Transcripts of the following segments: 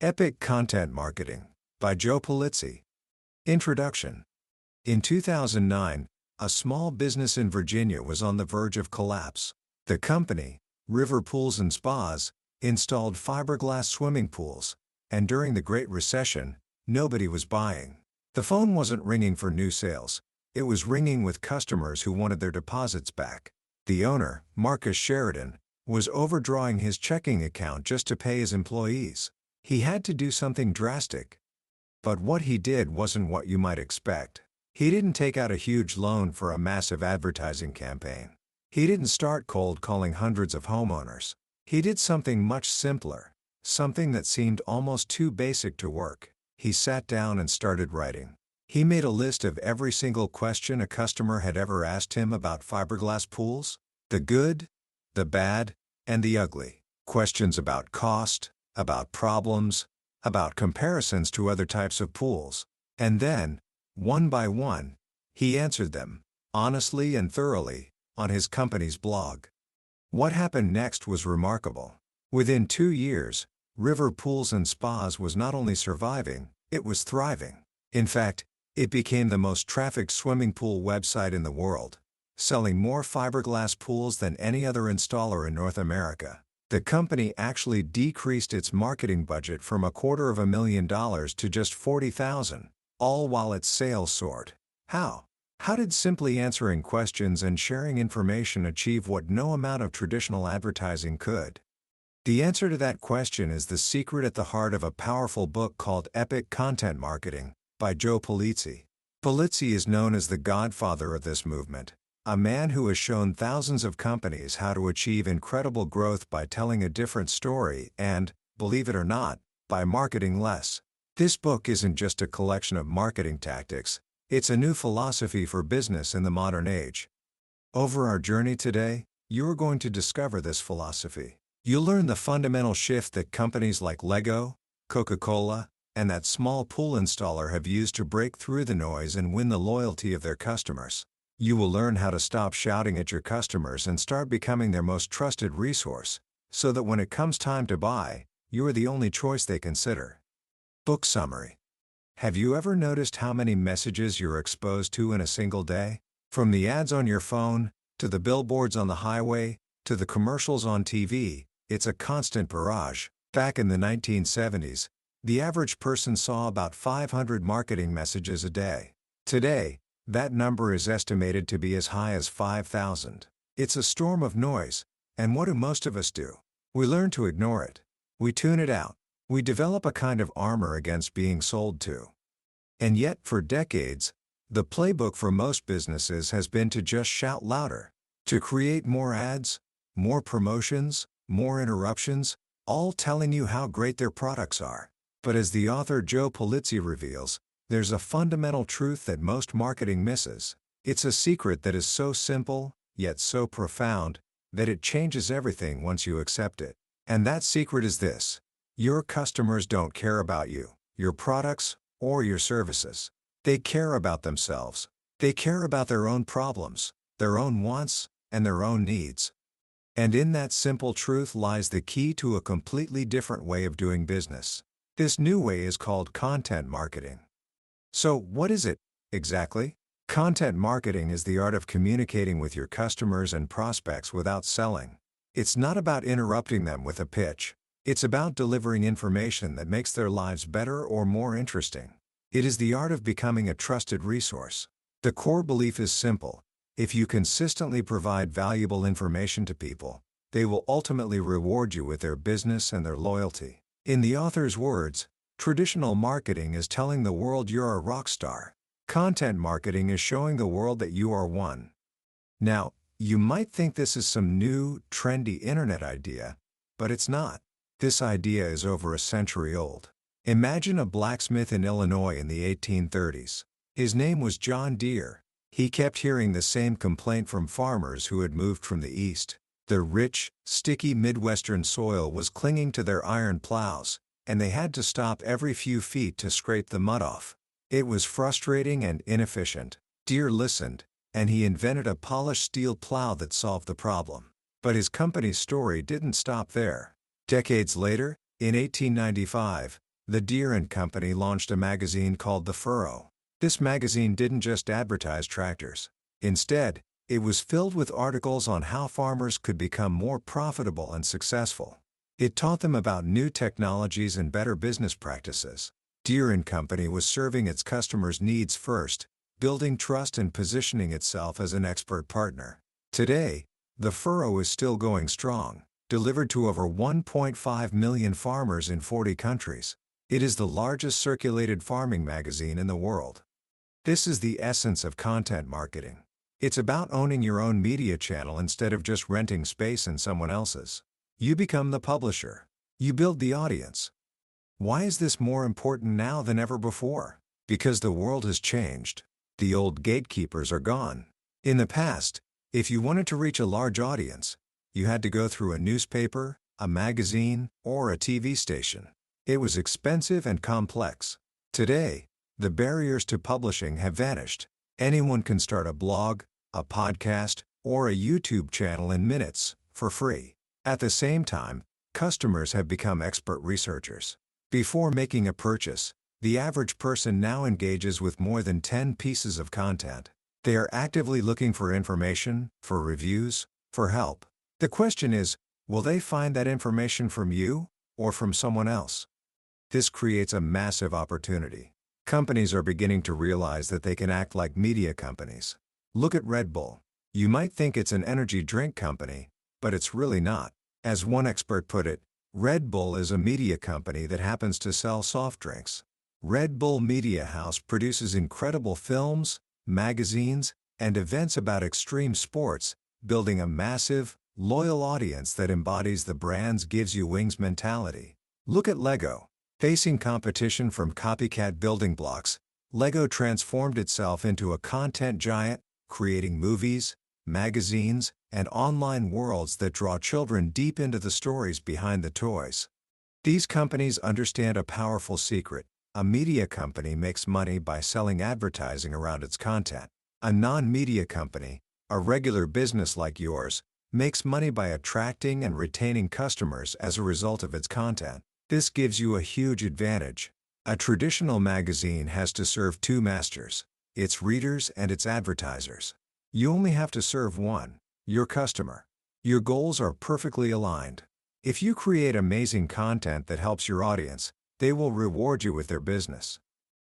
Epic Content Marketing by Joe Pulizzi. Introduction. In 2009, a small business in Virginia was on the verge of collapse. The company, River Pools and Spas, installed fiberglass swimming pools, and during the Great Recession, nobody was buying. The phone wasn't ringing for new sales. It was ringing with customers who wanted their deposits back. The owner, Marcus Sheridan, was overdrawing his checking account just to pay his employees. He had to do something drastic. But what he did wasn't what you might expect. He didn't take out a huge loan for a massive advertising campaign. He didn't start cold calling hundreds of homeowners. He did something much simpler, something that seemed almost too basic to work. He sat down and started writing. He made a list of every single question a customer had ever asked him about fiberglass pools: the good, the bad, and the ugly. Questions about cost, about problems, about comparisons to other types of pools. And then, one by one, he answered them, honestly and thoroughly, on his company's blog. What happened next was remarkable. Within 2 years, River Pools and Spas was not only surviving, it was thriving. In fact, it became the most trafficked swimming pool website in the world, selling more fiberglass pools than any other installer in North America. The company actually decreased its marketing budget from $250,000 to just $40,000, all while its sales soared. How? How did simply answering questions and sharing information achieve what no amount of traditional advertising could? The answer to that question is the secret at the heart of a powerful book called Epic Content Marketing by Joe Pulizzi. Pulizzi is known as the godfather of this movement, a man who has shown thousands of companies how to achieve incredible growth by telling a different story and, believe it or not, by marketing less. This book isn't just a collection of marketing tactics, it's a new philosophy for business in the modern age. Over our journey today, you're going to discover this philosophy. You'll learn the fundamental shift that companies like Lego, Coca-Cola, and that small pool installer have used to break through the noise and win the loyalty of their customers. You will learn how to stop shouting at your customers and start becoming their most trusted resource, so that when it comes time to buy, you are the only choice they consider. Book summary. Have you ever noticed how many messages you're exposed to in a single day? From the ads on your phone, to the billboards on the highway, to the commercials on TV, it's a constant barrage. Back in the 1970s, the average person saw about 500 marketing messages a day. Today, that number is estimated to be as high as 5,000. It's a storm of noise, and what do most of us do? We learn to ignore it. We tune it out. We develop a kind of armor against being sold to. And yet, for decades, the playbook for most businesses has been to just shout louder, to create more ads, more promotions, more interruptions, all telling you how great their products are. But as the author Joe Pulizzi reveals, there's a fundamental truth that most marketing misses. It's a secret that is so simple, yet so profound, that it changes everything once you accept it. And that secret is this: your customers don't care about you, your products, or your services. They care about themselves. They care about their own problems, their own wants, and their own needs. And in that simple truth lies the key to a completely different way of doing business. This new way is called content marketing. So, what is it, exactly? Content marketing is the art of communicating with your customers and prospects without selling. It's not about interrupting them with a pitch. It's about delivering information that makes their lives better or more interesting. It is the art of becoming a trusted resource. The core belief is simple: if you consistently provide valuable information to people, they will ultimately reward you with their business and their loyalty. In the author's words, traditional marketing is telling the world you're a rock star. Content marketing is showing the world that you are one. Now, you might think this is some new, trendy internet idea, but it's not. This idea is over a century old. Imagine a blacksmith in Illinois in the 1830s. His name was John Deere. He kept hearing the same complaint from farmers who had moved from the east. The rich, sticky Midwestern soil was clinging to their iron plows, and they had to stop every few feet to scrape the mud off. It was frustrating and inefficient. Deere listened, and he invented a polished steel plow that solved the problem. But his company's story didn't stop there. Decades later, in 1895, the Deere & Company launched a magazine called The Furrow. This magazine didn't just advertise tractors. Instead, it was filled with articles on how farmers could become more profitable and successful. It taught them about new technologies and better business practices. Deere & Company was serving its customers' needs first, building trust and positioning itself as an expert partner. Today, The Furrow is still going strong, delivered to over 1.5 million farmers in 40 countries. It is the largest circulated farming magazine in the world. This is the essence of content marketing. It's about owning your own media channel instead of just renting space in someone else's. You become the publisher. You build the audience. Why is this more important now than ever before? Because the world has changed. The old gatekeepers are gone. In the past, if you wanted to reach a large audience, you had to go through a newspaper, a magazine, or a TV station. It was expensive and complex. Today, the barriers to publishing have vanished. Anyone can start a blog, a podcast, or a YouTube channel in minutes, for free. At the same time, customers have become expert researchers. Before making a purchase, the average person now engages with more than 10 pieces of content. They are actively looking for information, for reviews, for help. The question is, will they find that information from you, or from someone else? This creates a massive opportunity. Companies are beginning to realize that they can act like media companies. Look at Red Bull. You might think it's an energy drink company, but it's really not. As one expert put it, Red Bull is a media company that happens to sell soft drinks. Red Bull Media House produces incredible films, magazines, and events about extreme sports, building a massive, loyal audience that embodies the brand's gives you wings mentality. Look at Lego. Facing competition from copycat building blocks, Lego transformed itself into a content giant, creating movies, magazines, and online worlds that draw children deep into the stories behind the toys. These companies understand a powerful secret. A media company makes money by selling advertising around its content. A non-media company, a regular business like yours, makes money by attracting and retaining customers as a result of its content. This gives you a huge advantage. A traditional magazine has to serve two masters, its readers and its advertisers. You only have to serve one, your customer. Your goals are perfectly aligned. If you create amazing content that helps your audience, they will reward you with their business.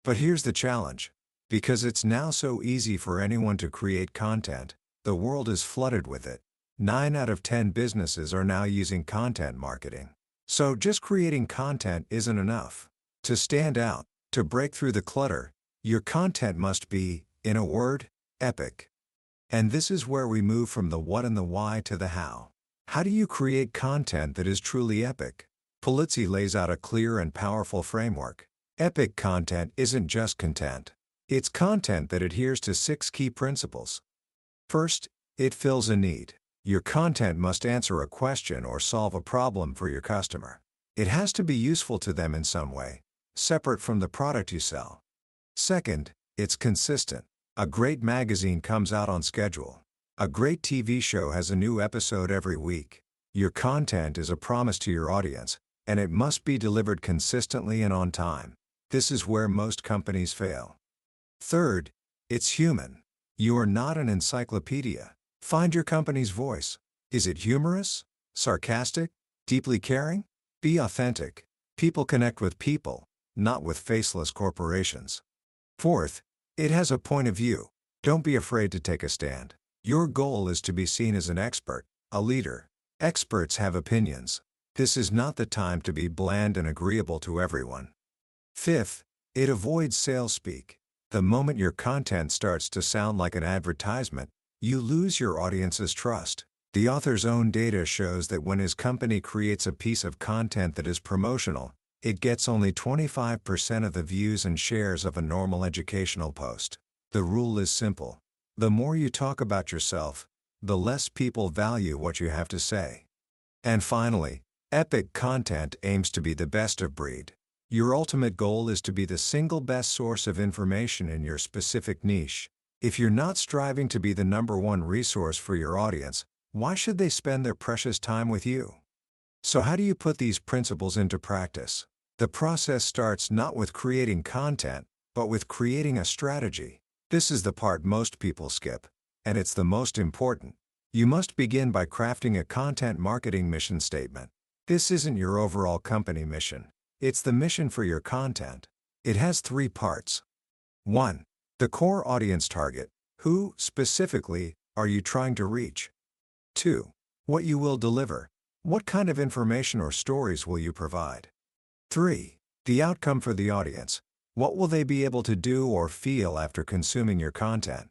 But here's the challenge. Because it's now so easy for anyone to create content, the world is flooded with it. 9 out of 10 businesses are now using content marketing. So just creating content isn't enough. To stand out, to break through the clutter, your content must be, in a word, epic. And this is where we move from the what and the why to the how. How do you create content that is truly epic? Pulizzi lays out a clear and powerful framework. Epic content isn't just content. It's content that adheres to 6 key principles. First, it fills a need. Your content must answer a question or solve a problem for your customer. It has to be useful to them in some way, separate from the product you sell. Second, it's consistent. A great magazine comes out on schedule. A great TV show has a new episode every week. Your content is a promise to your audience, and it must be delivered consistently and on time. This is where most companies fail. Third, it's human. You are not an encyclopedia. Find your company's voice. Is it humorous? Sarcastic? Deeply caring? Be authentic. People connect with people, not with faceless corporations. Fourth, it has a point of view. Don't be afraid to take a stand. Your goal is to be seen as an expert, a leader. Experts have opinions. This is not the time to be bland and agreeable to everyone. Fifth, it avoids sales speak. The moment your content starts to sound like an advertisement, you lose your audience's trust. The author's own data shows that when his company creates a piece of content that is promotional, it gets only 25% of the views and shares of a normal educational post. The rule is simple. The more you talk about yourself, the less people value what you have to say. And finally, epic content aims to be the best of breed. Your ultimate goal is to be the single best source of information in your specific niche. If you're not striving to be the #1 resource for your audience, why should they spend their precious time with you? So how do you put these principles into practice? The process starts not with creating content, but with creating a strategy. This is the part most people skip, and it's the most important. You must begin by crafting a content marketing mission statement. This isn't your overall company mission. It's the mission for your content. It has 3 parts. 1. The core audience target. Who, specifically, are you trying to reach? 2. What you will deliver. What kind of information or stories will you provide? 3. The outcome for the audience. What will they be able to do or feel after consuming your content?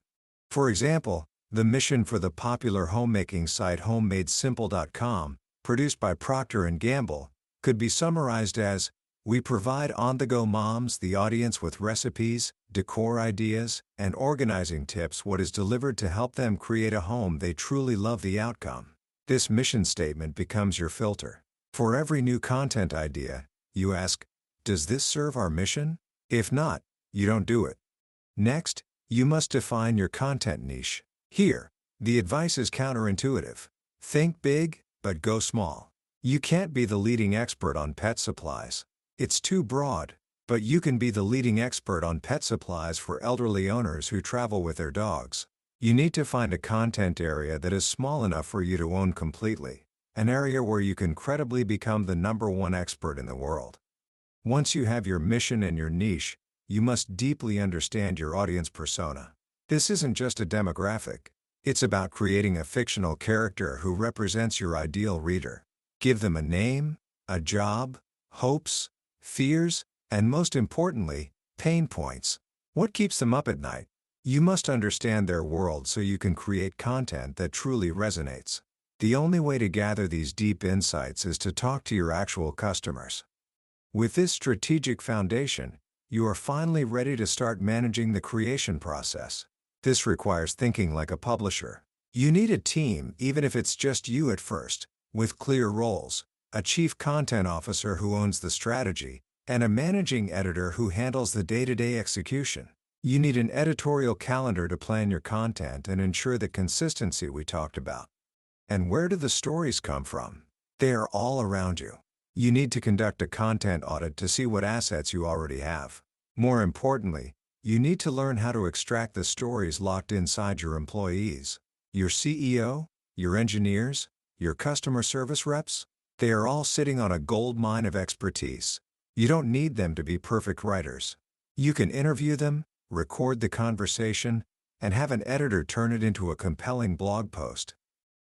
For example, the mission for the popular homemaking site HomemadeSimple.com, produced by Procter & Gamble, could be summarized as, we provide on-the-go moms the audience with recipes, decor ideas, and organizing tips what is delivered to help them create a home they truly love the outcome. This mission statement becomes your filter. For every new content idea, you ask, does this serve our mission? If not, you don't do it. Next, you must define your content niche. Here, the advice is counterintuitive. Think big, but go small. You can't be the leading expert on pet supplies. It's too broad, but you can be the leading expert on pet supplies for elderly owners who travel with their dogs. You need to find a content area that is small enough for you to own completely, an area where you can credibly become the #1 expert in the world. Once you have your mission and your niche, you must deeply understand your audience persona. This isn't just a demographic. It's about creating a fictional character who represents your ideal reader. Give them a name, a job, hopes, fears, and most importantly, pain points. What keeps them up at night? You must understand their world so you can create content that truly resonates. The only way to gather these deep insights is to talk to your actual customers. With this strategic foundation, you are finally ready to start managing the creation process. This requires thinking like a publisher. You need a team, even if it's just you at first, with clear roles, a chief content officer who owns the strategy, and a managing editor who handles the day-to-day execution. You need an editorial calendar to plan your content and ensure the consistency we talked about. And where do the stories come from? They are all around you. You need to conduct a content audit to see what assets you already have. More importantly, you need to learn how to extract the stories locked inside your employees, your CEO, your engineers, your customer service reps. They are all sitting on a gold mine of expertise. You don't need them to be perfect writers. You can interview them, record the conversation, and have an editor turn it into a compelling blog post.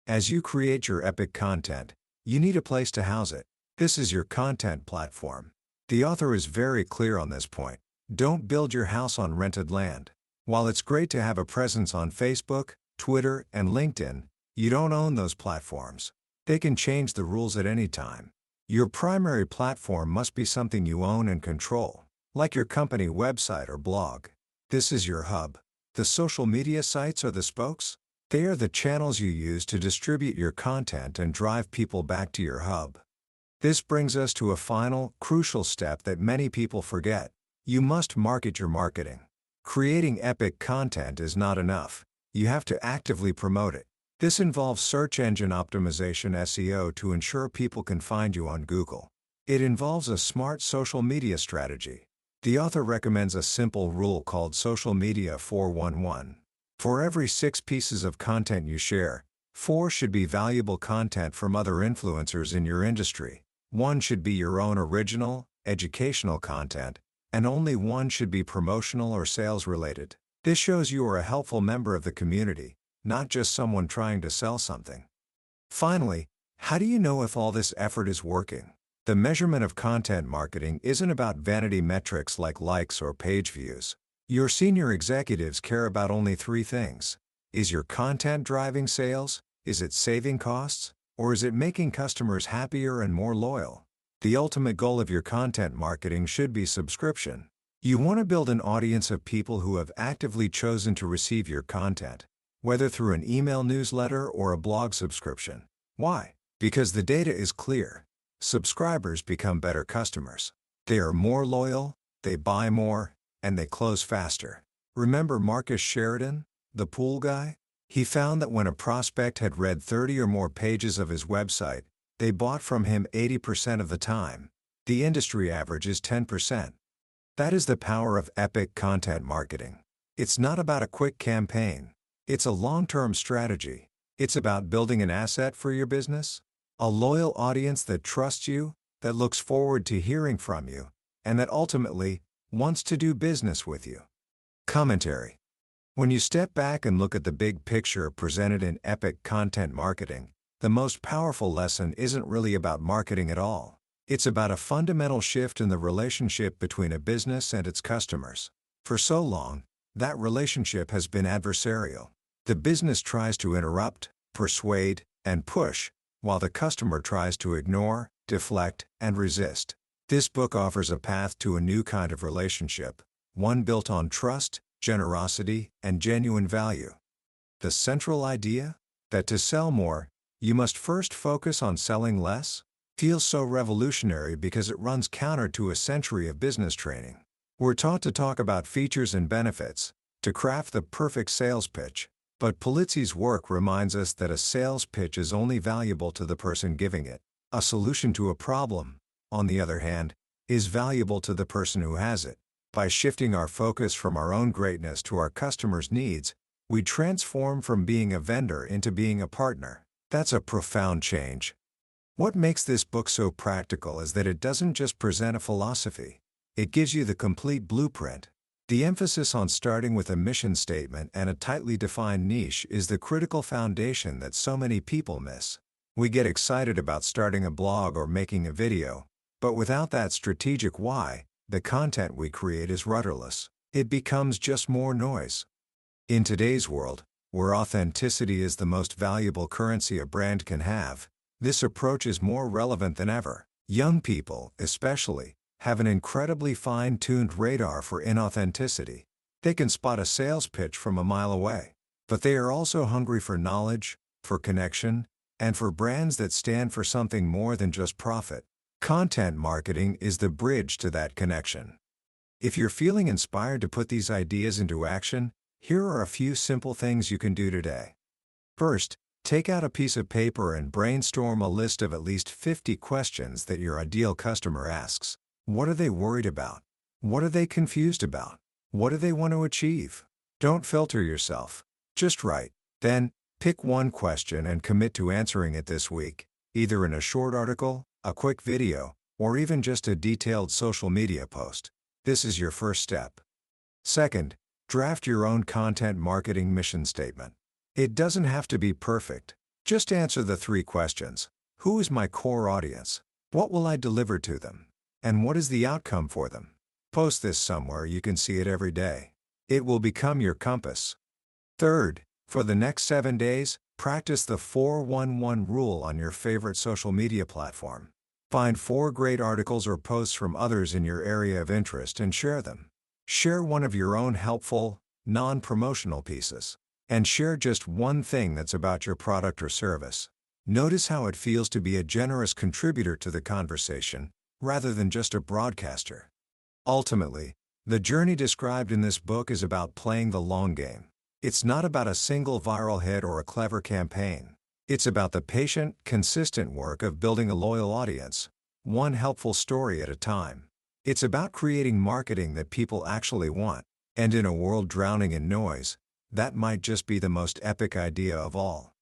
As you create your epic content, you need a place to house it. This is your content platform. The author is very clear on this point. Don't build your house on rented land. While it's great to have a presence on Facebook, Twitter, and LinkedIn, you don't own those platforms. They can change the rules at any time. Your primary platform must be something you own and control, like your company website or blog. This is your hub. The social media sites are the spokes. They are the channels you use to distribute your content and drive people back to your hub. This brings us to a final, crucial step that many people forget. You must market your marketing. Creating epic content is not enough. You have to actively promote it. This involves search engine optimization (SEO) to ensure people can find you on Google. It involves a smart social media strategy. The author recommends a simple rule called Social Media 411. For every 6 pieces of content you share, 4 should be valuable content from other influencers in your industry. 1 should be your own original, educational content, and only 1 should be promotional or sales related. This shows you are a helpful member of the community, not just someone trying to sell something. Finally, how do you know if all this effort is working? The measurement of content marketing isn't about vanity metrics like likes or page views. Your senior executives care about only 3 things. Is your content driving sales? Is it saving costs? Or is it making customers happier and more loyal? The ultimate goal of your content marketing should be subscription. You want to build an audience of people who have actively chosen to receive your content, whether through an email newsletter or a blog subscription. Why? Because the data is clear. Subscribers become better customers. They are more loyal, they buy more, and they close faster. Remember Marcus Sheridan, the pool guy? He found that when a prospect had read 30 or more pages of his website, they bought from him 80% of the time. The industry average is 10%. That is the power of epic content marketing. It's not about a quick campaign. It's a long-term strategy. It's about building an asset for your business, a loyal audience that trusts you, that looks forward to hearing from you, and that ultimately wants to do business with you. Commentary. When you step back and look at the big picture presented in epic content marketing, the most powerful lesson isn't really about marketing at all. It's about a fundamental shift in the relationship between a business and its customers. For so long, that relationship has been adversarial. The business tries to interrupt, persuade, and push, while the customer tries to ignore, deflect, and resist. This book offers a path to a new kind of relationship, one built on trust, generosity, and genuine value. The central idea? That to sell more, you must first focus on selling less? Feels so revolutionary because it runs counter to a century of business training. We're taught to talk about features and benefits, to craft the perfect sales pitch, but Pulizzi's work reminds us that a sales pitch is only valuable to the person giving it. A solution to a problem, on the other hand, is valuable to the person who has it. By shifting our focus from our own greatness to our customers' needs, we transform from being a vendor into being a partner. That's a profound change. What makes this book so practical is that it doesn't just present a philosophy. It gives you the complete blueprint. The emphasis on starting with a mission statement and a tightly defined niche is the critical foundation that so many people miss. We get excited about starting a blog or making a video, but without that strategic why, the content we create is rudderless. It becomes just more noise. In today's world, where authenticity is the most valuable currency a brand can have, this approach is more relevant than ever. Young people, especially, have an incredibly fine-tuned radar for inauthenticity. They can spot a sales pitch from a mile away. But they are also hungry for knowledge, for connection, and for brands that stand for something more than just profit. Content marketing is the bridge to that connection. If you're feeling inspired to put these ideas into action, here are a few simple things you can do today. First, take out a piece of paper and brainstorm a list of at least 50 questions that your ideal customer asks. What are they worried about? What are they confused about? What do they want to achieve? Don't filter yourself. Just write. Then, pick one question and commit to answering it this week, either in a short article, a quick video, or even just a detailed social media post. This is your first step. Second, draft your own content marketing mission statement. It doesn't have to be perfect. Just answer the 3 questions. Who is my core audience? What will I deliver to them? And what is the outcome for them? Post this somewhere you can see it every day. It will become your compass. Third, for the next 7 days, practice the 4-1-1 rule on your favorite social media platform. Find 4 great articles or posts from others in your area of interest and share them. Share one of your own helpful, non-promotional pieces. And share just one thing that's about your product or service. Notice how it feels to be a generous contributor to the conversation, rather than just a broadcaster. Ultimately, the journey described in this book is about playing the long game. It's not about a single viral hit or a clever campaign. It's about the patient, consistent work of building a loyal audience, one helpful story at a time. It's about creating marketing that people actually want. And in a world drowning in noise, that might just be the most epic idea of all.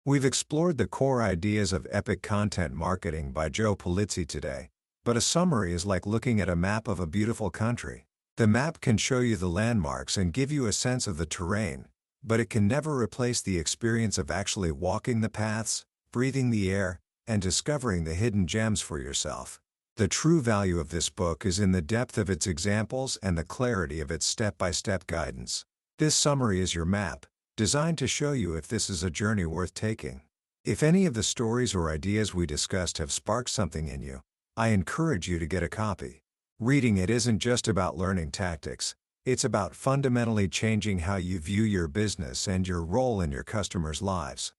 We've explored the core ideas of epic content marketing by Joe Pulizzi today, but a summary is like looking at a map of a beautiful country. The map can show you the landmarks and give you a sense of the terrain, but it can never replace the experience of actually walking the paths, breathing the air, and discovering the hidden gems for yourself. The true value of this book is in the depth of its examples and the clarity of its step-by-step guidance. This summary is your map, designed to show you if this is a journey worth taking. If any of the stories or ideas we discussed have sparked something in you, I encourage you to get a copy. Reading it isn't just about learning tactics, it's about fundamentally changing how you view your business and your role in your customers' lives.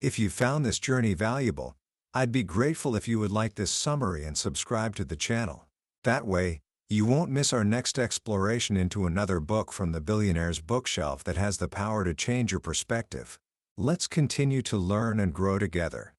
If you found this journey valuable, I'd be grateful if you would like this summary and subscribe to the channel. That way, you won't miss our next exploration into another book from the billionaire's bookshelf that has the power to change your perspective. Let's continue to learn and grow together.